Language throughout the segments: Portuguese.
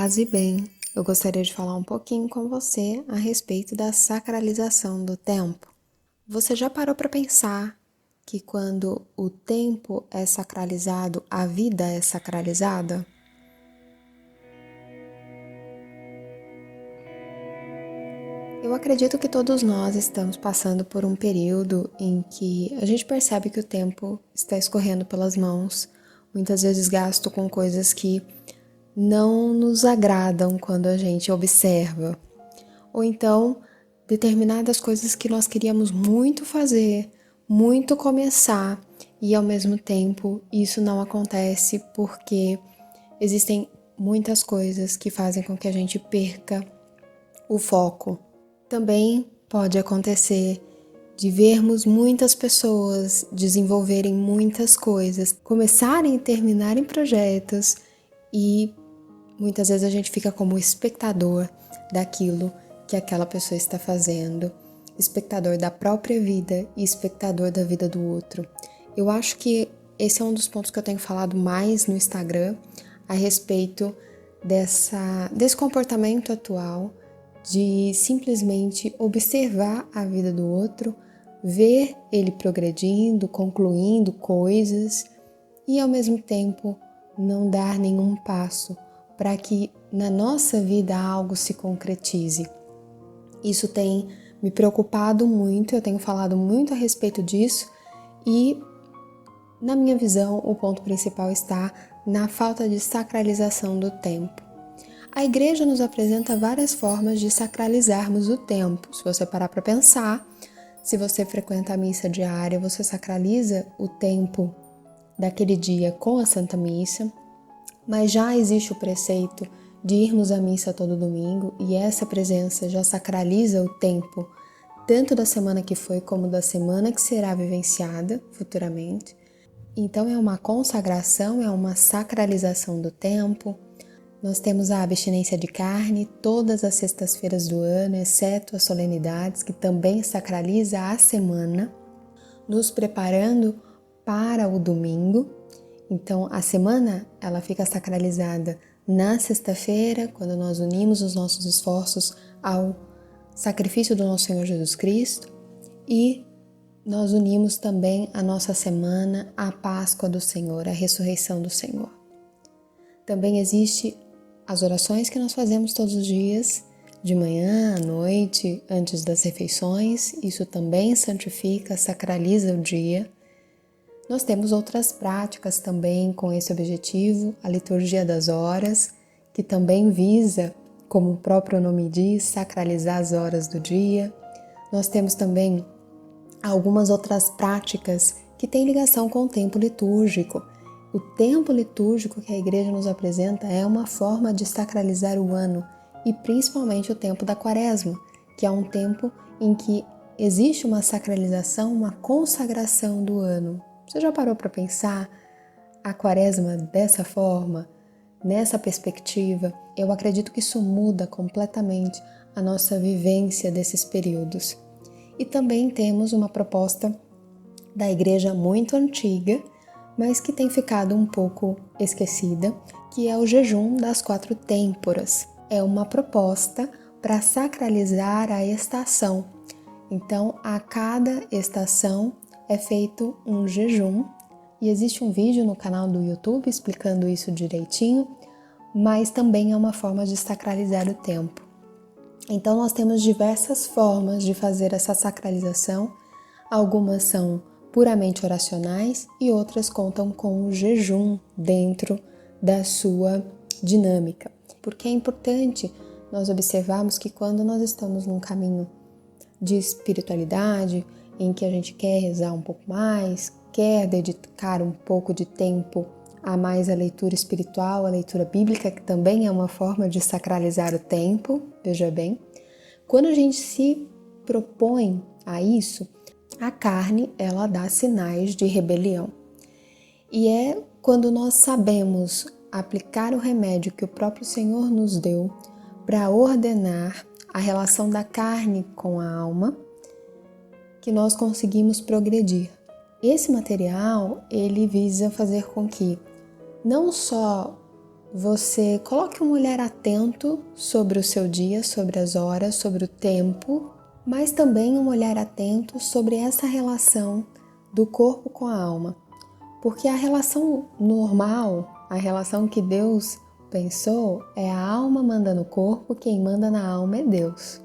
Paz e bem, eu gostaria de falar um pouquinho com você a respeito da sacralização do tempo. Você já parou para pensar que quando o tempo é sacralizado, a vida é sacralizada? Eu acredito que todos nós estamos passando por um período em que a gente percebe que o tempo está escorrendo pelas mãos, muitas vezes gasto com coisas que não nos agradam quando a gente observa. Ou então, determinadas coisas que nós queríamos muito fazer, muito começar, e ao mesmo tempo isso não acontece porque existem muitas coisas que fazem com que a gente perca o foco. Também pode acontecer de vermos muitas pessoas desenvolverem muitas coisas, começarem e terminarem projetos e muitas vezes a gente fica como espectador daquilo que aquela pessoa está fazendo, espectador da própria vida e espectador da vida do outro. Eu acho que esse é um dos pontos que eu tenho falado mais no Instagram a respeito desse comportamento atual de simplesmente observar a vida do outro, ver ele progredindo, concluindo coisas e ao mesmo tempo não dar nenhum passo para que na nossa vida algo se concretize. Isso tem me preocupado muito, eu tenho falado muito a respeito disso e, na minha visão, o ponto principal está na falta de sacralização do tempo. A igreja nos apresenta várias formas de sacralizarmos o tempo. Se você parar para pensar, se você frequenta a missa diária, você sacraliza o tempo daquele dia com a Santa Missa, mas já existe o preceito de irmos à missa todo domingo e essa presença já sacraliza o tempo, tanto da semana que foi como da semana que será vivenciada futuramente. Então é uma consagração, é uma sacralização do tempo. Nós temos a abstinência de carne todas as sextas-feiras do ano, exceto as solenidades, que também sacraliza a semana, nos preparando para o domingo. Então, a semana, ela fica sacralizada na sexta-feira, quando nós unimos os nossos esforços ao sacrifício do nosso Senhor Jesus Cristo, e nós unimos também a nossa semana à Páscoa do Senhor, à ressurreição do Senhor. Também existe as orações que nós fazemos todos os dias, de manhã, à noite, antes das refeições. Isso também santifica, sacraliza o dia. Nós temos outras práticas também com esse objetivo, a liturgia das horas, que também visa, como o próprio nome diz, sacralizar as horas do dia. Nós temos também algumas outras práticas que têm ligação com o tempo litúrgico. O tempo litúrgico que a igreja nos apresenta é uma forma de sacralizar o ano e principalmente o tempo da Quaresma, que é um tempo em que existe uma sacralização, uma consagração do ano. Você já parou para pensar a Quaresma dessa forma, nessa perspectiva? Eu acredito que isso muda completamente a nossa vivência desses períodos. E também temos uma proposta da igreja muito antiga, mas que tem ficado um pouco esquecida, que é o jejum das 4 têmporas. É uma proposta para sacralizar a estação. Então, a cada estação é feito um jejum, e existe um vídeo no canal do YouTube explicando isso direitinho, mas também é uma forma de sacralizar o tempo. Então, nós temos diversas formas de fazer essa sacralização. Algumas são puramente oracionais e outras contam com o jejum dentro da sua dinâmica. Porque é importante nós observarmos que quando nós estamos num caminho de espiritualidade, em que a gente quer rezar um pouco mais, quer dedicar um pouco de tempo a mais a leitura espiritual, a leitura bíblica, que também é uma forma de sacralizar o tempo, veja bem. Quando a gente se propõe a isso, a carne, ela dá sinais de rebelião. E é quando nós sabemos aplicar o remédio que o próprio Senhor nos deu para ordenar a relação da carne com a alma, que nós conseguimos progredir. Esse material, ele visa fazer com que não só você coloque um olhar atento sobre o seu dia, sobre as horas, sobre o tempo, mas também um olhar atento sobre essa relação do corpo com a alma. Porque a relação normal, a relação que Deus pensou, é a alma manda no corpo, quem manda na alma é Deus.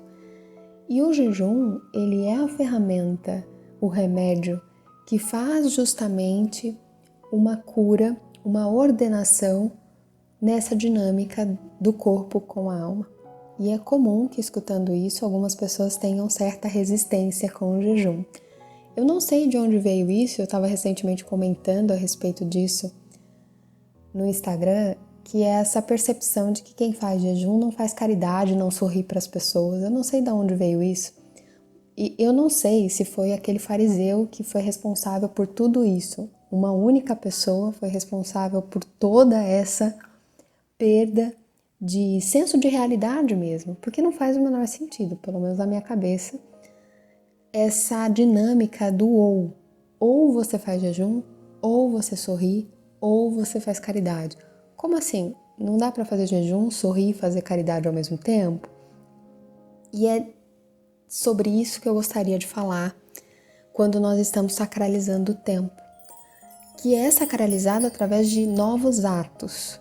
E o jejum, ele é a ferramenta, o remédio, que faz justamente uma cura, uma ordenação nessa dinâmica do corpo com a alma. E é comum que, escutando isso, algumas pessoas tenham certa resistência com o jejum. Eu não sei de onde veio isso, eu estava recentemente comentando a respeito disso no Instagram, que é essa percepção de que quem faz jejum não faz caridade, não sorri para as pessoas. Eu não sei de onde veio isso. E eu não sei se foi aquele fariseu que foi responsável por tudo isso. Uma única pessoa foi responsável por toda essa perda de senso de realidade mesmo, porque não faz o menor sentido, pelo menos na minha cabeça, essa dinâmica do ou você faz jejum, ou você sorri, ou você faz caridade. Como assim? Não dá para fazer jejum, sorrir e fazer caridade ao mesmo tempo? E é sobre isso que eu gostaria de falar quando nós estamos sacralizando o tempo, que é sacralizado através de novos atos,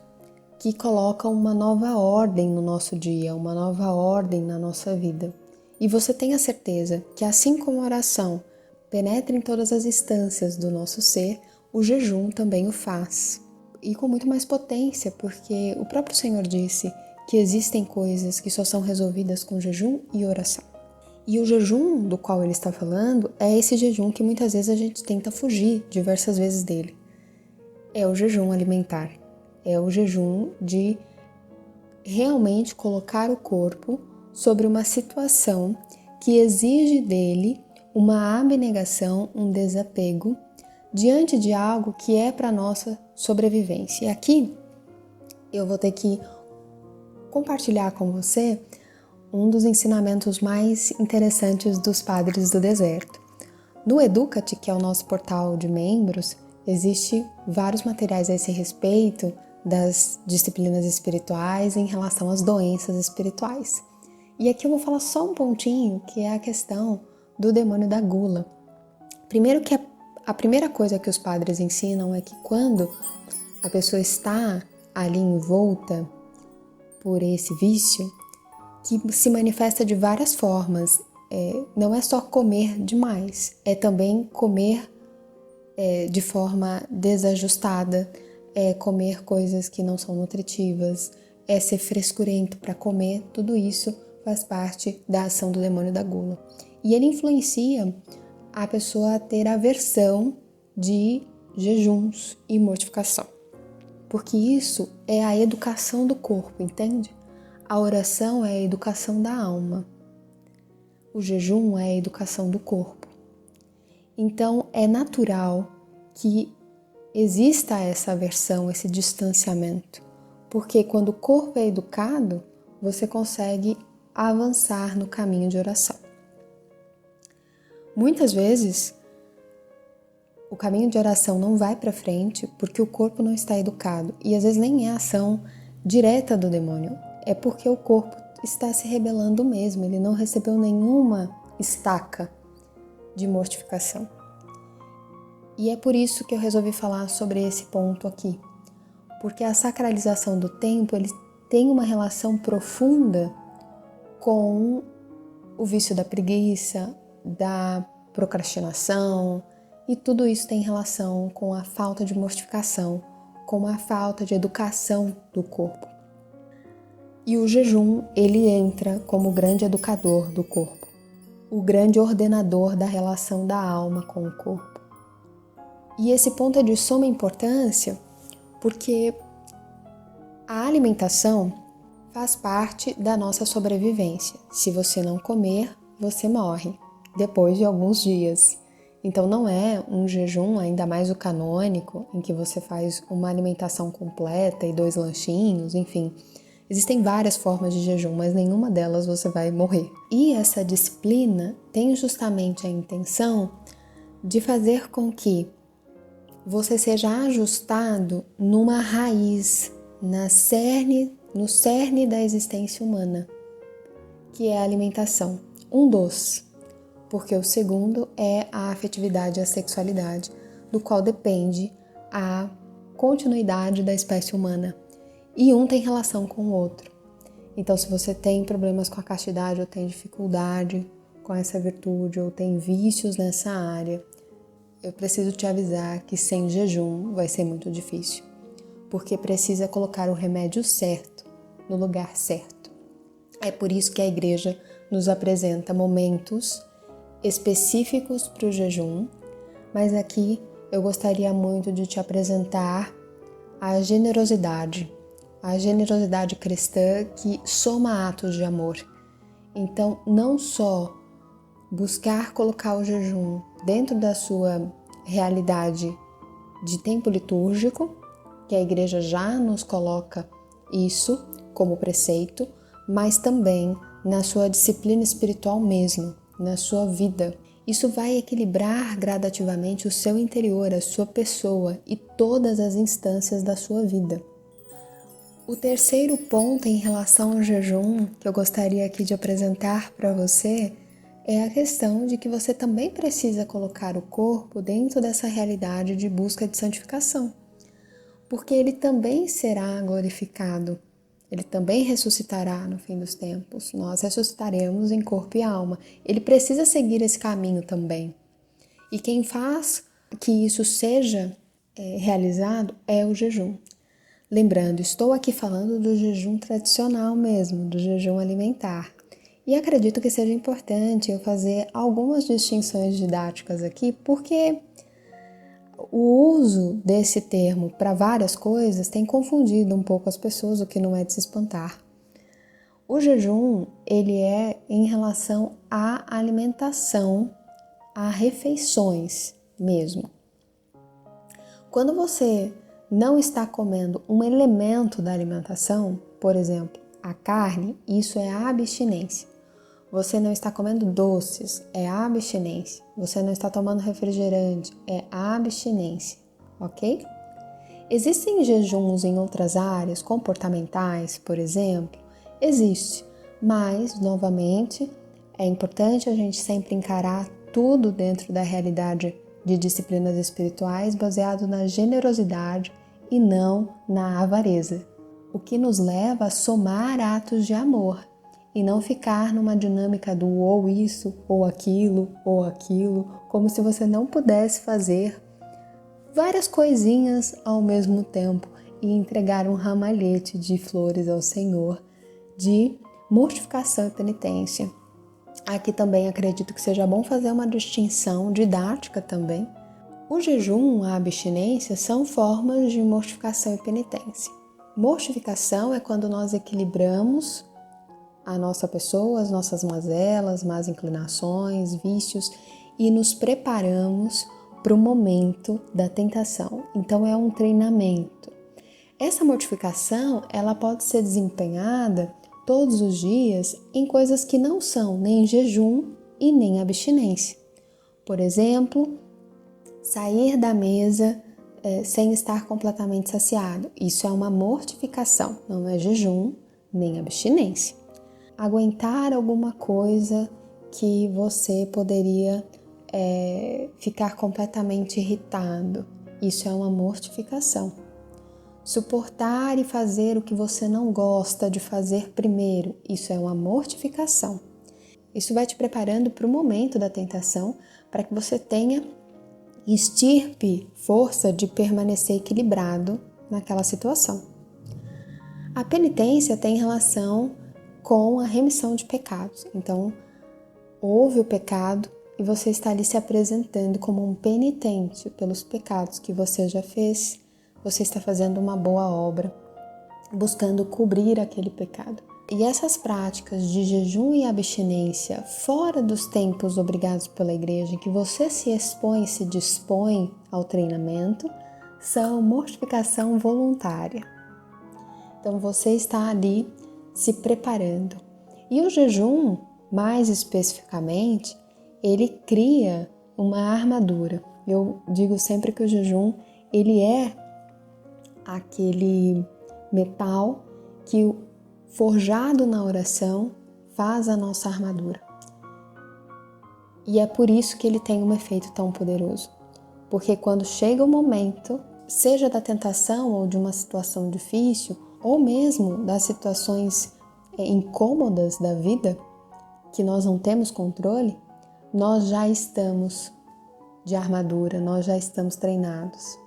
que colocam uma nova ordem no nosso dia, uma nova ordem na nossa vida. E você tem a certeza que, assim como a oração penetra em todas as instâncias do nosso ser, o jejum também o faz. E com muito mais potência, porque o próprio Senhor disse que existem coisas que só são resolvidas com jejum e oração. E o jejum do qual ele está falando é esse jejum que muitas vezes a gente tenta fugir diversas vezes dele. É o jejum alimentar. É o jejum de realmente colocar o corpo sobre uma situação que exige dele uma abnegação, um desapego, diante de algo que é para nossa sobrevivência. E aqui eu vou ter que compartilhar com você um dos ensinamentos mais interessantes dos padres do deserto. No Educate, que é o nosso portal de membros, existe vários materiais a esse respeito das disciplinas espirituais em relação às doenças espirituais. E aqui eu vou falar só um pontinho, que é a questão do demônio da gula. Primeiro que a primeira coisa que os padres ensinam é que quando a pessoa está ali envolta por esse vício, que se manifesta de várias formas, não é só comer demais, é também comer de forma desajustada, é comer coisas que não são nutritivas, é ser frescurento para comer, tudo isso faz parte da ação do demônio da gula. E ele influencia a pessoa a ter aversão de jejuns e mortificação, porque isso é a educação do corpo, entende? A oração é a educação da alma, o jejum é a educação do corpo. Então é natural que exista essa aversão, esse distanciamento, porque quando o corpo é educado, você consegue avançar no caminho de oração. Muitas vezes, o caminho de oração não vai para frente porque o corpo não está educado, e às vezes nem é a ação direta do demônio, é porque o corpo está se rebelando mesmo, ele não recebeu nenhuma estaca de mortificação. E é por isso que eu resolvi falar sobre esse ponto aqui, porque a sacralização do tempo ele tem uma relação profunda com o vício da preguiça, da procrastinação, e tudo isso tem relação com a falta de mortificação, com a falta de educação do corpo. E o jejum, ele entra como o grande educador do corpo, o grande ordenador da relação da alma com o corpo. E esse ponto é de suma importância porque a alimentação faz parte da nossa sobrevivência. Se você não comer, você morre depois de alguns dias. Então não é um jejum, ainda mais o canônico, em que você faz uma alimentação completa e 2 lanchinhos, enfim. Existem várias formas de jejum, mas nenhuma delas você vai morrer. E essa disciplina tem justamente a intenção de fazer com que você seja ajustado numa raiz no cerne da existência humana, que é a alimentação. Um dos, porque o segundo é a afetividade e a sexualidade, do qual depende a continuidade da espécie humana. E um tem relação com o outro. Então, se você tem problemas com a castidade, ou tem dificuldade com essa virtude, ou tem vícios nessa área, eu preciso te avisar que sem jejum vai ser muito difícil, porque precisa colocar o remédio certo no lugar certo. É por isso que a igreja nos apresenta momentos específicos para o jejum, mas aqui eu gostaria muito de te apresentar a generosidade cristã que soma atos de amor. Então, não só buscar colocar o jejum dentro da sua realidade de tempo litúrgico, que a igreja já nos coloca isso como preceito, mas também na sua disciplina espiritual mesmo, na sua vida. Isso vai equilibrar gradativamente o seu interior, a sua pessoa e todas as instâncias da sua vida. O terceiro ponto em relação ao jejum que eu gostaria aqui de apresentar para você é a questão de que você também precisa colocar o corpo dentro dessa realidade de busca de santificação, porque ele também será glorificado, ele também ressuscitará no fim dos tempos, nós ressuscitaremos em corpo e alma, ele precisa seguir esse caminho também. E quem faz que isso seja realizado é o jejum. Lembrando, estou aqui falando do jejum tradicional mesmo, do jejum alimentar. E acredito que seja importante eu fazer algumas distinções didáticas aqui, porque o uso desse termo para várias coisas tem confundido um pouco as pessoas, o que não é de se espantar. O jejum, ele é em relação à alimentação, a refeições mesmo. Quando você não está comendo um elemento da alimentação, por exemplo, a carne, isso é a abstinência. Você não está comendo doces, é a abstinência. Você não está tomando refrigerante, é a abstinência, ok? Existem jejuns em outras áreas, comportamentais, por exemplo? Existe, mas, novamente, é importante a gente sempre encarar tudo dentro da realidade de disciplinas espirituais baseado na generosidade e não na avareza, o que nos leva a somar atos de amor e não ficar numa dinâmica do ou isso, ou aquilo, como se você não pudesse fazer várias coisinhas ao mesmo tempo e entregar um ramalhete de flores ao Senhor de mortificação e penitência. Aqui também acredito que seja bom fazer uma distinção didática também. O jejum, a abstinência são formas de mortificação e penitência. Mortificação é quando nós equilibramos a nossa pessoa, as nossas mazelas, más inclinações, vícios e nos preparamos para o momento da tentação. Então é um treinamento. Essa mortificação, ela pode ser desempenhada todos os dias em coisas que não são nem jejum e nem abstinência. Por exemplo, sair da mesa sem estar completamente saciado. Isso é uma mortificação, não é jejum nem abstinência. Aguentar alguma coisa que você poderia ficar completamente irritado. Isso é uma mortificação. Suportar e fazer o que você não gosta de fazer primeiro. Isso é uma mortificação. Isso vai te preparando para o momento da tentação, para que você tenha estirpe, força de permanecer equilibrado naquela situação. A penitência tem relação com a remissão de pecados. Então, houve o pecado e você está ali se apresentando como um penitente pelos pecados que você já fez. Você está fazendo uma boa obra, buscando cobrir aquele pecado. E essas práticas de jejum e abstinência fora dos tempos obrigados pela igreja, em que você se expõe, se dispõe ao treinamento, são mortificação voluntária. Então você está ali se preparando. E o jejum, mais especificamente, ele cria uma armadura. Eu digo sempre que o jejum, ele é aquele metal que, forjado na oração, faz a nossa armadura. E é por isso que ele tem um efeito tão poderoso. Porque quando chega o momento, seja da tentação ou de uma situação difícil, ou mesmo das situações incômodas da vida, que nós não temos controle, nós já estamos de armadura, nós já estamos treinados.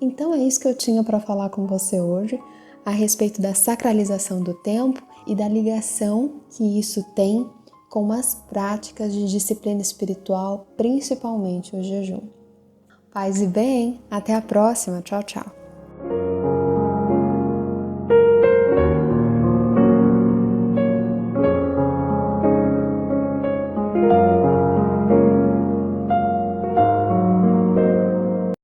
Então é isso que eu tinha para falar com você hoje, a respeito da sacralização do tempo e da ligação que isso tem com as práticas de disciplina espiritual, principalmente o jejum. Paz e bem, até a próxima, tchau, tchau.